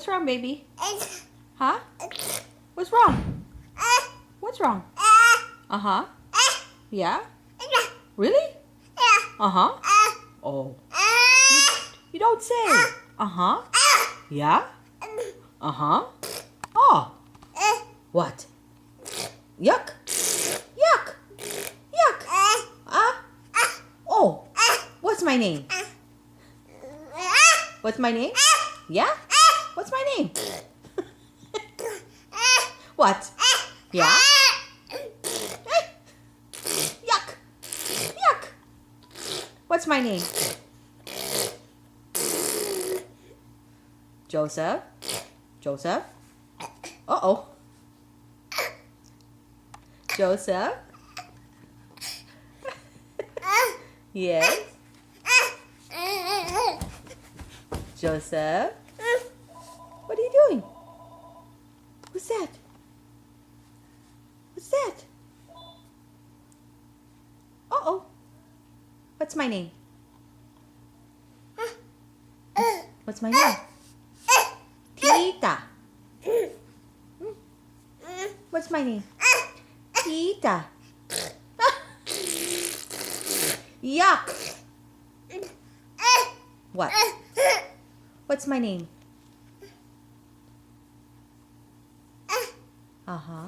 What's wrong, baby? Huh? What's wrong? What's wrong? Uh-huh. Yeah? Really? Uh-huh. Oh. You don't say. Uh-huh. Yeah? Uh-huh. Oh. What? Yuck. Yuck. Yuck. Oh. What's my name? What's my name? Yeah? What's my name? What? Yeah? Yuck. Yuck. What's my name? Joseph? Joseph? Uh-oh. Joseph? Yes? Joseph? What are you doing? What's that? What's that? Uh-oh. What's my name? What's my name? Tita. What's my name? Tita. Yuck. What? What's my name? Uh-huh.